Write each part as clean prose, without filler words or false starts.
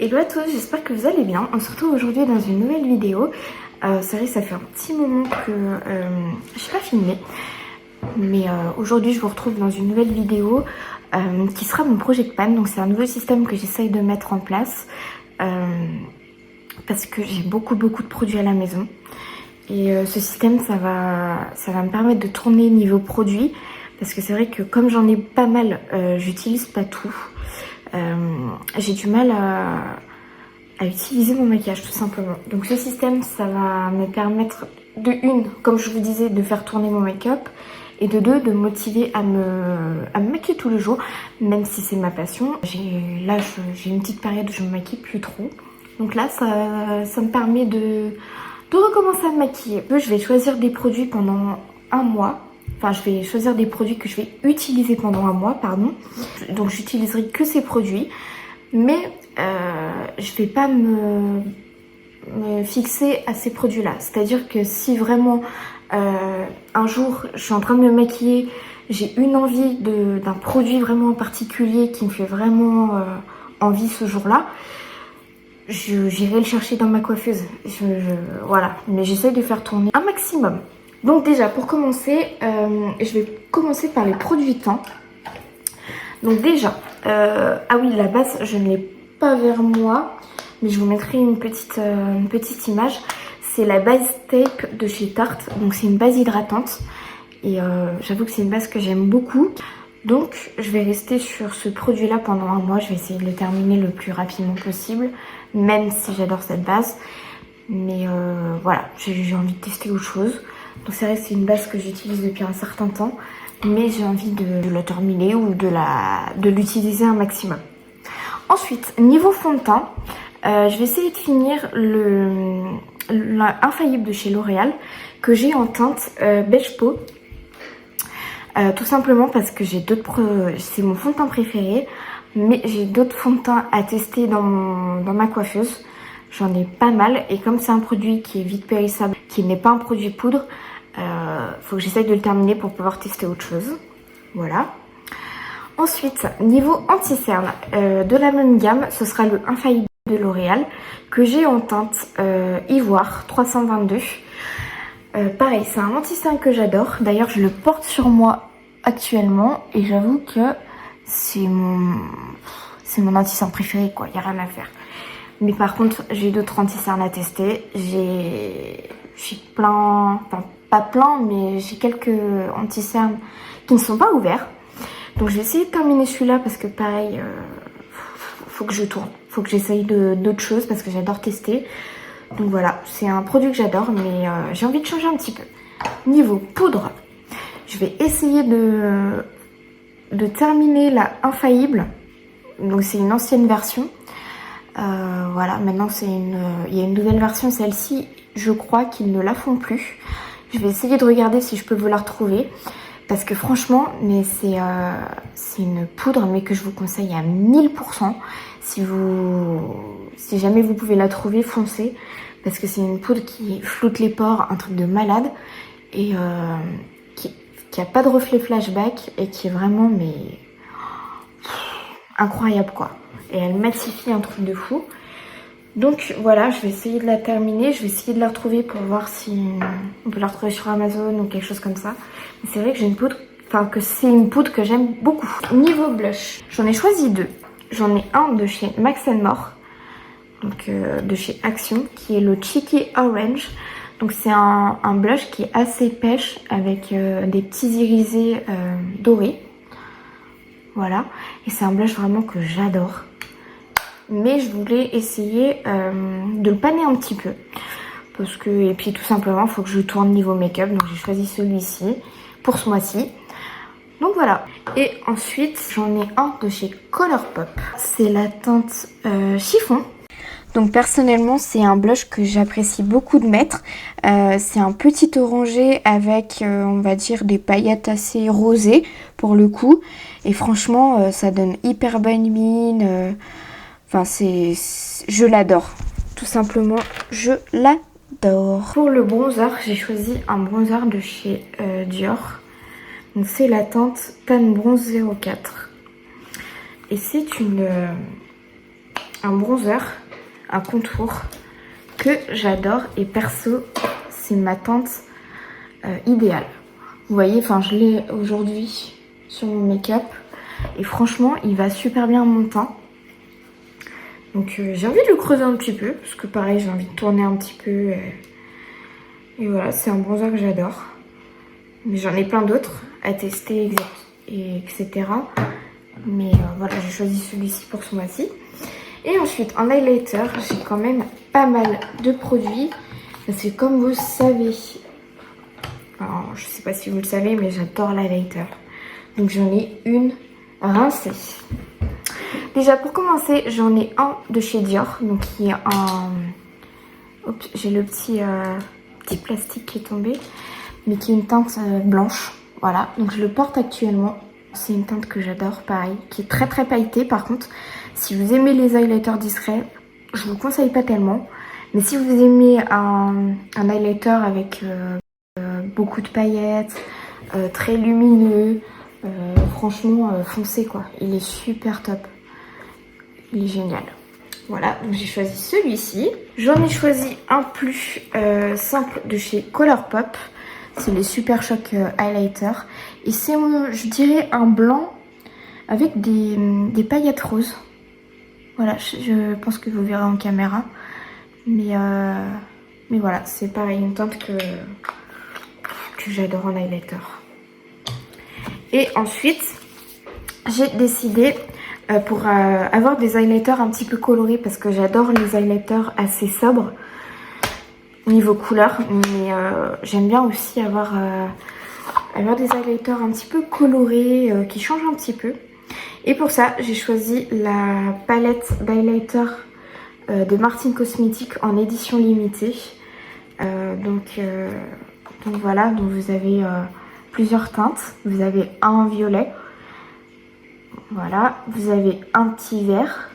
Hello à tous, j'espère que vous allez bien. On se retrouve aujourd'hui dans une nouvelle vidéo. C'est vrai que ça fait un petit moment que je n'ai pas filmé. Mais aujourd'hui je vous retrouve dans une nouvelle vidéo qui sera mon Project Pan. Donc c'est un nouveau système que j'essaye de mettre en place parce que j'ai beaucoup de produits à la maison. Et ce système ça va me permettre de tourner niveau produit. Parce que c'est vrai que comme j'en ai pas mal, j'utilise pas tout. J'ai du mal à utiliser mon maquillage tout simplement. Donc ce système ça va me permettre de une, comme je vous disais, de faire tourner mon make-up et de deux, de me motiver à me maquiller tous les jours, même si c'est ma passion. J'ai une petite période où je me maquille plus trop. Donc là ça me permet de recommencer à me maquiller. Je vais choisir des produits pendant un mois. Enfin, je vais choisir des produits que je vais utiliser pendant un mois, pardon. Donc, j'utiliserai que ces produits. Mais je vais pas me fixer à ces produits-là. C'est-à-dire que si vraiment un jour, je suis en train de me maquiller, j'ai une envie d'un produit vraiment particulier qui me fait vraiment envie ce jour-là, j'irai le chercher dans ma coiffeuse. Voilà. Mais j'essaie de faire tourner un maximum. Donc déjà pour commencer, je vais commencer par les produits teint. Donc déjà, ah oui, la base je ne l'ai pas vers moi, mais je vous mettrai une petite image. C'est la base tape de chez Tarte, donc c'est une base hydratante. Et j'avoue que c'est une base que j'aime beaucoup. Donc je vais rester sur ce produit là pendant un mois, je vais essayer de le terminer le plus rapidement possible, même si j'adore cette base. Mais voilà, j'ai envie de tester autre chose. Donc c'est vrai que c'est une base que j'utilise depuis un certain temps, mais j'ai envie de la terminer ou de l'utiliser un maximum. Ensuite, niveau fond de teint, je vais essayer de finir l'infaillible de chez L'Oréal que j'ai en teinte beige peau. Tout simplement parce que c'est mon fond de teint préféré, mais j'ai d'autres fonds de teint à tester dans ma coiffeuse. J'en ai pas mal et comme c'est un produit qui est vite périssable, qui n'est pas un produit poudre, faut que j'essaye de le terminer pour pouvoir tester autre chose. Voilà. Ensuite, niveau anti-cerne, de la même gamme, ce sera le Infaillible de L'Oréal que j'ai en teinte Ivoire 322. Pareil, c'est un anti-cerne que j'adore. D'ailleurs, je le porte sur moi actuellement et j'avoue que c'est mon anti-cerne préféré, quoi. Il n'y a rien à faire. Mais par contre, j'ai d'autres anti-cernes à tester. J'ai plein, enfin pas plein, mais j'ai quelques anti-cernes qui ne sont pas ouverts. Donc je vais essayer de terminer celui-là parce que pareil, faut que je tourne. Faut que j'essaye d'autres choses parce que j'adore tester. Donc voilà, c'est un produit que j'adore, mais j'ai envie de changer un petit peu. Niveau poudre, je vais essayer de terminer la Infaillible. Donc c'est une ancienne version. Voilà, maintenant il y a une nouvelle version, celle-ci, je crois qu'ils ne la font plus. Je vais essayer de regarder si je peux vous la retrouver. Parce que franchement, mais c'est une poudre, mais que je vous conseille à 1000%. Si jamais vous pouvez la trouver, foncez. Parce que c'est une poudre qui floute les pores, un truc de malade. Et qui a pas de reflet flashback et qui est vraiment, mais incroyable quoi. Et elle matifie un truc de fou. Donc voilà, je vais essayer de la terminer. Je vais essayer de la retrouver pour voir si on peut la retrouver sur Amazon ou quelque chose comme ça. Mais c'est vrai que j'ai une poudre, enfin que c'est une poudre que j'aime beaucoup. Niveau blush, j'en ai choisi deux. J'en ai un de chez Max More, donc de chez Action, qui est le Cheeky Orange. Donc c'est un blush qui est assez pêche avec des petits irisés dorés. Voilà, et c'est un blush vraiment que j'adore. Mais je voulais essayer de le paner un petit peu. Parce que, et puis tout simplement, il faut que je tourne niveau make-up. Donc j'ai choisi celui-ci pour ce mois-ci. Donc voilà. Et ensuite, j'en ai un de chez Colourpop. C'est la teinte chiffon. Donc personnellement, c'est un blush que j'apprécie beaucoup de mettre. C'est un petit orangé avec, on va dire, des paillettes assez rosées pour le coup. Et franchement, ça donne hyper bonne mine. Enfin, je l'adore. Tout simplement, je l'adore. Pour le bronzer, j'ai choisi un bronzer de chez Dior. Donc c'est la teinte Tan Bronze 04. Et c'est un bronzer, un contour que j'adore. Et perso, c'est ma teinte idéale. Vous voyez, enfin je l'ai aujourd'hui sur mon make-up. Et franchement, il va super bien à mon teint. Donc j'ai envie de le creuser un petit peu. Parce que pareil, j'ai envie de tourner un petit peu. Et voilà, c'est un bronzer que j'adore. Mais j'en ai plein d'autres à tester, etc. Mais voilà, j'ai choisi celui-ci pour ce mois-ci. Et ensuite, en highlighter, j'ai quand même pas mal de produits. Parce que comme vous le savez, alors, je sais pas si vous le savez, mais j'adore l'highlighter. Donc j'en ai une rincée. Déjà pour commencer, j'en ai un de chez Dior. Donc qui est un... Oups, j'ai le petit plastique qui est tombé. Mais qui est une teinte blanche. Voilà, donc je le porte actuellement. C'est une teinte que j'adore, pareil. Qui est très très pailletée par contre. Si vous aimez les highlighters discrets, je vous conseille pas tellement. Mais si vous aimez un highlighter avec beaucoup de paillettes, très lumineux, franchement foncez quoi. Il est super top. Il est génial. Voilà, donc j'ai choisi celui-ci. J'en ai choisi un plus simple de chez Colourpop. C'est les Super Shock Highlighter. Et c'est, je dirais, un blanc avec des paillettes roses. Voilà, je pense que vous verrez en caméra. Mais voilà, c'est pareil, une teinte que j'adore en highlighter. Et ensuite, j'ai décidé pour avoir des highlighters un petit peu colorés, parce que j'adore les highlighters assez sobres niveau couleur, mais j'aime bien aussi avoir des highlighters un petit peu colorés qui changent un petit peu. Et pour ça, j'ai choisi la palette d'highlighter de Martin Cosmetics en édition limitée. Donc voilà, donc vous avez plusieurs teintes. Vous avez un violet, voilà, vous avez un petit vert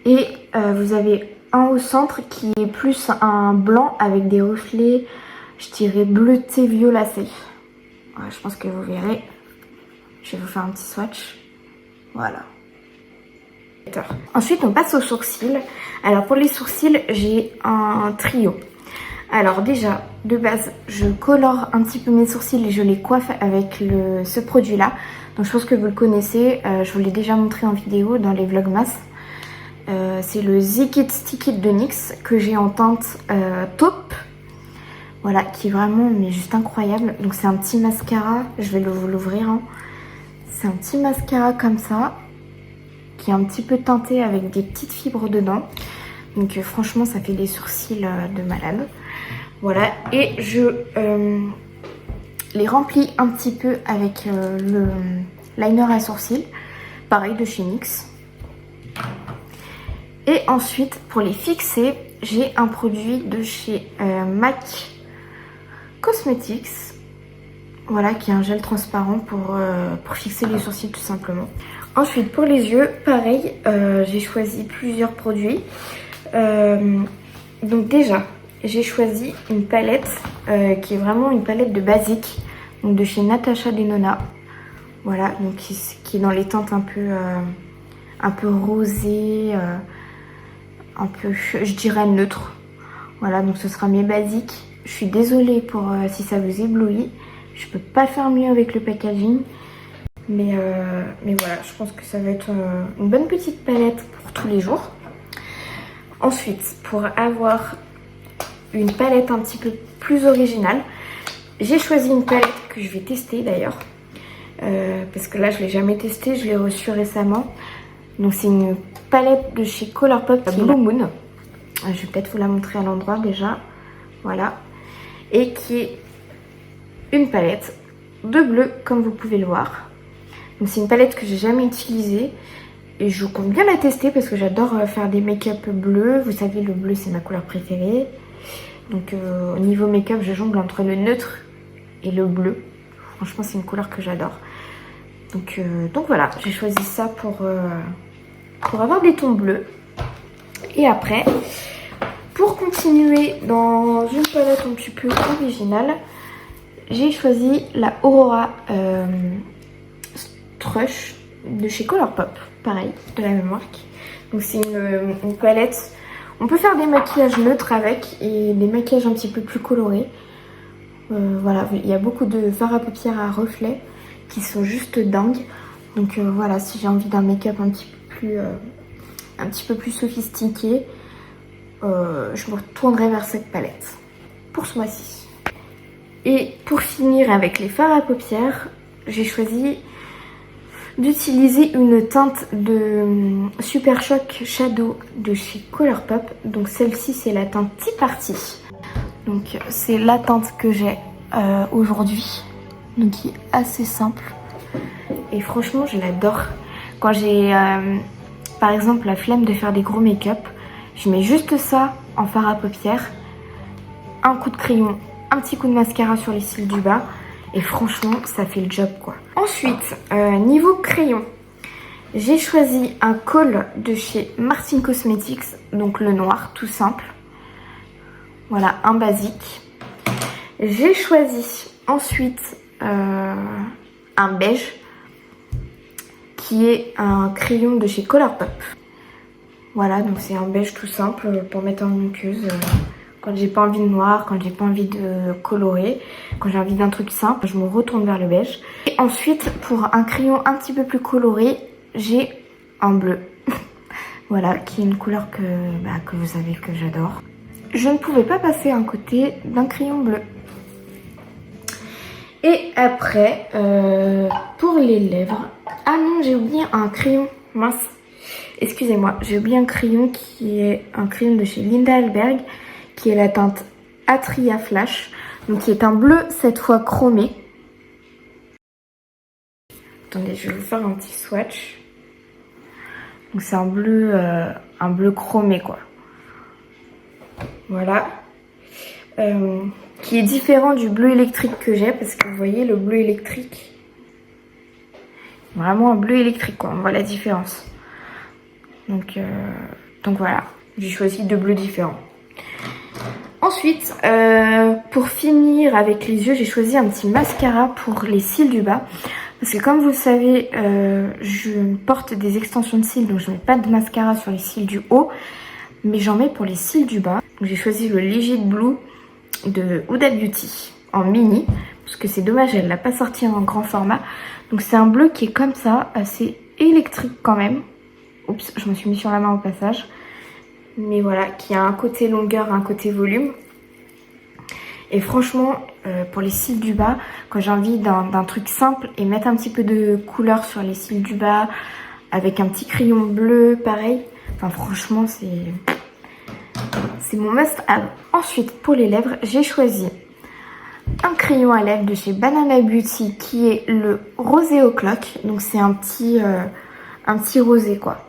et vous avez un au centre qui est plus un blanc avec des reflets, je dirais bleuté violacé. Ouais, je pense que vous verrez. Je vais vous faire un petit swatch. Voilà. Ensuite, on passe aux sourcils. Alors pour les sourcils, j'ai un trio. Alors déjà, de base, je colore un petit peu mes sourcils et je les coiffe avec ce produit-là. Donc je pense que vous le connaissez. Je vous l'ai déjà montré en vidéo dans les vlogmas. C'est le Zik It Stick It de NYX que j'ai en teinte taupe. Voilà, qui est vraiment mais juste incroyable. Donc c'est un petit mascara, je vais vous l'ouvrir. Hein. C'est un petit mascara comme ça, qui est un petit peu teinté avec des petites fibres dedans. Donc franchement, ça fait des sourcils de malade. Voilà, et je les remplis un petit peu avec le liner à sourcils, pareil de chez NYX. Et ensuite, pour les fixer, j'ai un produit de chez MAC Cosmetics. Voilà, qui est un gel transparent pour fixer les sourcils tout simplement. Ensuite, pour les yeux, pareil, j'ai choisi plusieurs produits. Donc déjà, j'ai choisi une palette qui est vraiment une palette de basique, donc de chez Natasha Denona. Voilà, donc qui est dans les teintes un peu rosées, un peu, je dirais neutre. Voilà, donc ce sera mes basiques. Je suis désolée pour si ça vous éblouit. Je peux pas faire mieux avec le packaging. Mais voilà, je pense que ça va être une bonne petite palette pour tous les jours. Ensuite, pour avoir une palette un petit peu plus originale, j'ai choisi une palette que je vais tester d'ailleurs. Parce que là, je ne l'ai jamais testée, je l'ai reçue récemment. Donc c'est une palette de chez Colourpop Blue Moon. Je vais peut-être vous la montrer à l'endroit déjà. Voilà. Et qui est une palette de bleu, comme vous pouvez le voir. Donc c'est une palette que j'ai jamais utilisée. Et je compte bien la tester parce que j'adore faire des make-up bleus. Vous savez, le bleu, c'est ma couleur préférée. Donc au niveau make-up, je jongle entre le neutre et le bleu. Franchement, c'est une couleur que j'adore. Donc voilà, j'ai choisi ça pour avoir des tons bleus. Et après, pour continuer dans une palette un petit peu originale, j'ai choisi la Aurora Strush de chez Colourpop. Pareil, de la même marque. Donc c'est une palette. On peut faire des maquillages neutres avec et des maquillages un petit peu plus colorés. Voilà, il y a beaucoup de fards à paupières à reflets qui sont juste dingues. Donc voilà, si j'ai envie d'un make-up un petit peu plus sophistiqué, je me retournerai vers cette palette pour ce mois-ci. Et pour finir avec les fards à paupières, j'ai choisi d'utiliser une teinte de Super Shock Shadow de chez Colourpop. Donc celle-ci, c'est la teinte Tea Party. Donc c'est la teinte que j'ai aujourd'hui, donc qui est assez simple et franchement je l'adore. Quand j'ai par exemple la flemme de faire des gros make-up, je mets juste ça en fard à paupières, un coup de crayon, un petit coup de mascara sur les cils du bas et franchement ça fait le job quoi. Ensuite niveau crayon, j'ai choisi un col de chez Martin Cosmetics, donc le noir tout simple. Voilà, un basique. J'ai choisi ensuite un beige qui est un crayon de chez Colourpop. Voilà, donc c'est un beige tout simple pour mettre en muqueuse quand j'ai pas envie de noir, quand j'ai pas envie de colorer, quand j'ai envie d'un truc simple, je me retourne vers le beige. Et ensuite, pour un crayon un petit peu plus coloré, j'ai un bleu. Voilà, qui est une couleur que vous savez que j'adore. Je ne pouvais pas passer à un côté d'un crayon bleu. Et après, pour les lèvres... Ah non, j'ai oublié un crayon. Mince. Excusez-moi, j'ai oublié un crayon qui est un crayon de chez Linda Alberg, qui est la teinte Atria Flash. Donc qui est un bleu, cette fois chromé. Attendez, je vais vous faire un petit swatch. Donc c'est un bleu chromé quoi. Voilà. Qui est différent du bleu électrique que j'ai, parce que vous voyez le bleu électrique, vraiment un bleu électrique quoi, on voit la différence. Donc voilà, j'ai choisi deux bleus différents. Ensuite, pour finir avec les yeux, j'ai choisi un petit mascara pour les cils du bas. Parce que comme vous le savez, je porte des extensions de cils, donc je ne mets pas de mascara sur les cils du haut. Mais j'en mets pour les cils du bas. J'ai choisi le Legit Blue de Huda Beauty en mini. Parce que c'est dommage, elle ne l'a pas sorti en grand format. Donc c'est un bleu qui est comme ça, assez électrique quand même. Oups, je me suis mis sur la main au passage. Mais voilà, qui a un côté longueur, un côté volume. Et franchement, pour les cils du bas, quand j'ai envie d'un truc simple et mettre un petit peu de couleur sur les cils du bas, avec un petit crayon bleu, pareil. Enfin franchement, c'est mon must-have. Ensuite, pour les lèvres, j'ai choisi un crayon à lèvres de chez Banana Beauty qui est le rosé au clock. Donc c'est un petit rosé quoi.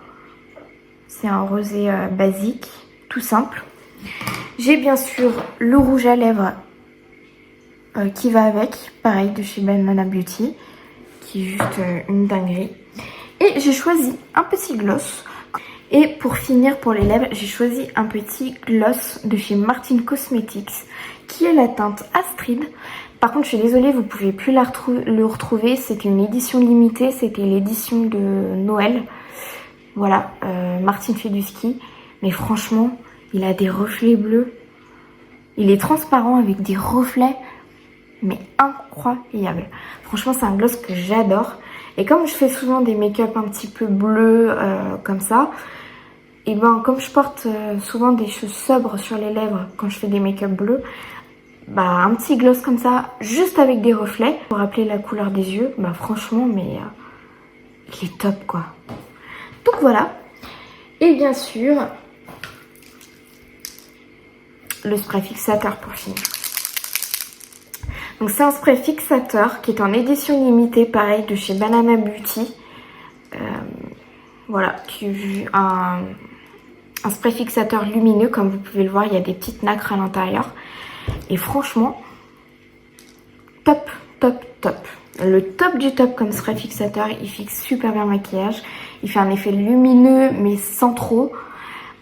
C'est un rosé basique, tout simple. J'ai bien sûr le rouge à lèvres qui va avec, pareil de chez Banana Beauty, qui est juste une dinguerie. Et j'ai choisi un petit gloss. Et pour finir pour les lèvres, j'ai choisi un petit gloss de chez Martin Cosmetics qui est la teinte Astrid. Par contre, je suis désolée, vous pouvez plus le retrouver. C'était une édition limitée, c'était l'édition de Noël. Voilà, Martin fait du ski. Mais franchement, il a des reflets bleus. Il est transparent avec des reflets, mais incroyable. Franchement, c'est un gloss que j'adore. Et comme je fais souvent des make-up un petit peu bleus comme ça, et ben comme je porte souvent des choses sobres sur les lèvres quand je fais des make-up bleus, bah un petit gloss comme ça, juste avec des reflets, pour rappeler la couleur des yeux, bah franchement, mais il est top quoi. Donc voilà. Et bien sûr, le spray fixateur pour finir. Donc c'est un spray fixateur qui est en édition limitée, pareil, de chez Banana Beauty. Voilà, qui est un spray fixateur lumineux, comme vous pouvez le voir, il y a des petites nacres à l'intérieur. Et franchement, top, top, top. Le top du top comme spray fixateur, il fixe super bien le maquillage. Il fait un effet lumineux, mais sans trop.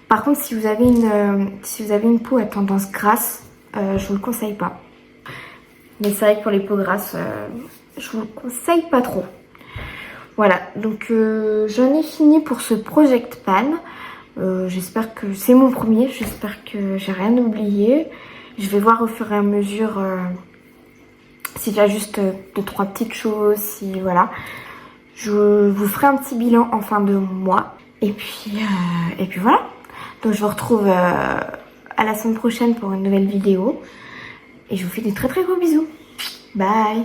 Par contre, si vous avez une peau à tendance grasse, je vous le conseille pas. Mais c'est vrai que pour les peaux grasses, je vous le conseille pas trop. Voilà, donc j'en ai fini pour ce Project Pan. J'espère que c'est mon premier, j'espère que j'ai rien oublié. Je vais voir au fur et à mesure si j'ajuste 2-3 petites choses, si voilà. Je vous ferai un petit bilan en fin de mois. Et puis voilà. Donc je vous retrouve à la semaine prochaine pour une nouvelle vidéo. Et je vous fais des très très gros bisous. Bye!